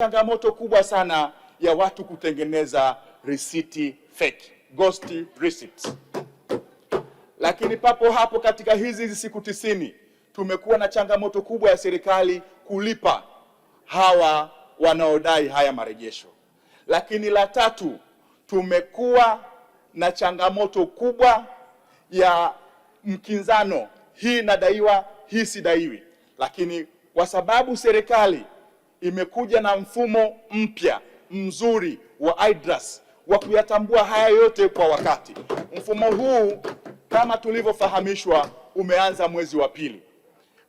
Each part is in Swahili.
Changamoto kubwa sana ya watu kutengeneza risiti fake, ghost receipts. Lakini papo hapo katika hizi siku 90 tumekuwa na changamoto kubwa ya serikali kulipa hawa wanaodai haya marejesho. Lakini la tatu, tumekuwa na changamoto kubwa ya mkinzano, hii nadaiwa, hii sidaiwi. Lakini kwa sababu serikali imekuja na mfumo mpya mzuri wa IDRAS wa kuyatambua haya yote kwa wakati. Mfumo huu kama tulivyofahamishwa umeanza mwezi wa pili.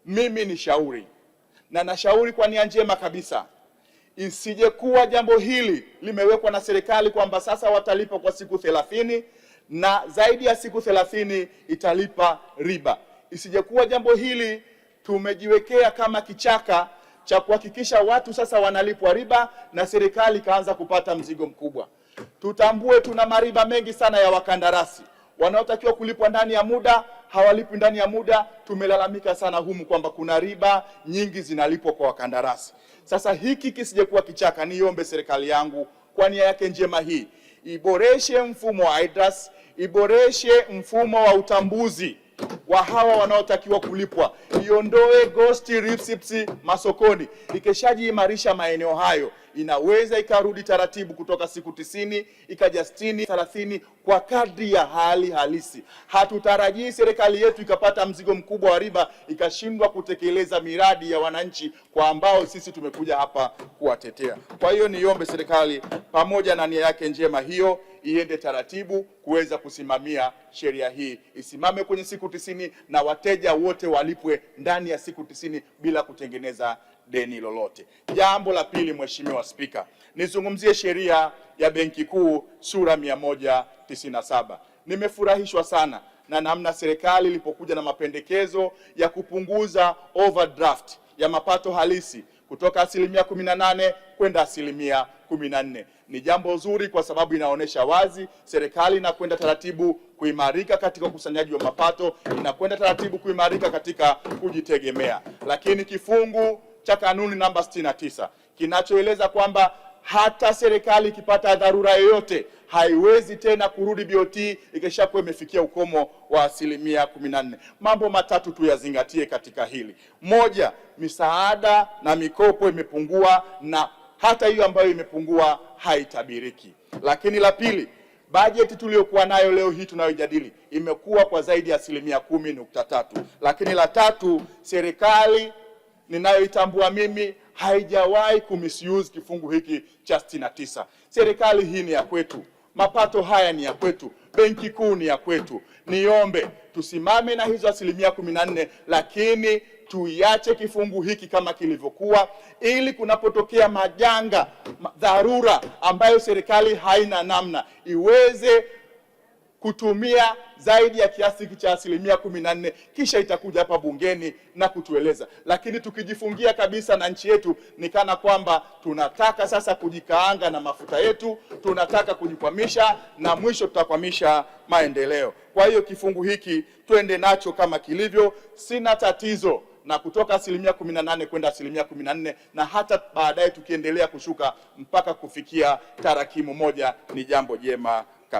Mimi ni shauri na nashauri kwa nia njema kabisa, isije kuwa jambo hili limewekwa na serikali kwamba sasa watalipa kwa siku 30 na zaidi ya siku 30 italipa riba. Isije kuwa jambo hili tumejiwekea kama kichaka cha kuhakikisha watu sasa wanalipwa riba na serikali kaanza kupata mzigo mkubwa. Tutambue tuna mariba mengi sana ya wakandarasi wanaotakiwa kulipwa ndani ya muda, hawalipwi ndani ya muda. Tumelalamika sana humu kwamba kuna riba nyingi zinalipwa kwa wakandarasi. Sasa hiki kisije kuwa kichaka, niombe serikali yangu kwa nia yake njema hii iboreshe mfumo wa IDRAS, iboreshe mfumo wa utambuzi wa hawa wanaotakiwa kulipwa, iondoe ghost receipts masokoni. Ikishajiimarisha maeneo hayo, inaweza ikarudi taratibu kutoka siku 90 ikaja 60, 30 kwa kadri ya hali halisi. Hatutarajii serikali yetu ikapata mzigo mkubwa wa riba ikashindwa kutekeleza miradi ya wananchi kwa ambao sisi tumekuja hapa kuwatetea. Kwa hiyo niombe serikali pamoja na nia yake njema hiyo iende taratibu kuweza kusimamia sheria hii, isimame kwenye siku 90 na wateja wote walipwe ndani ya siku 90 bila kutengeneza deni lolote. Jambo la pili, Mheshimiwa Spika, nizungumzie sheria ya Benki Kuu sura 197. Nimefurahishwa sana na namna serikali ilipokuja na mapendekezo ya kupunguza overdraft ya mapato halisi kutoka 18% kwenda 14%. Ni jambo zuri kwa sababu inaonyesha wazi serikali inakwenda taratibu kuimarika katika ukusanyaji wa mapato, inakwenda taratibu kuimarika katika kujitegemea. Lakini kifungu cha kanuni namba 69 kinachoeleza kwamba hata serikali ikipata dharura yoyote haiwezi tena kurudi BOT ikishakuwa imefikia ukomo wa 14%. Mambo matatu tuyazingatie katika hili. Moja, misaada na mikopo imepungua na hata hiyo ambayo imepungua haitabiriki. Lakini la pili, bajeti tuliyokuwa nayo leo hii tunayojadili imekuwa kwa zaidi ya 10.3. Lakini la tatu, serikali ninayoitambua mimi haijawahi kumisuse kifungu hiki cha 69. Serikali hii ni ya kwetu, mapato haya ni ya kwetu, Benki Kuu ni ya kwetu. Niombe tusimame na hizo 14%, lakini tuiache kifungu hiki kama kilivyokuwa, ili kunapotokea majanga, dharura ambayo serikali haina namna, iweze kutumia zaidi ya kiasi cha 14%, kisha itakuja hapa bungeni na kutueleza. Lakini tukijifungia kabisa na nchi yetu, ni kana kwamba tunataka sasa kujikaanga na mafuta yetu, tunataka kujikwamisha na mwisho tutakwamisha maendeleo. Kwa hiyo kifungu hiki twende nacho kama kilivyo, sina tatizo na kutoka 18% kwenda 14%, na hata baadaye tukiendelea kushuka mpaka kufikia tarakimu moja, ni jambo jema.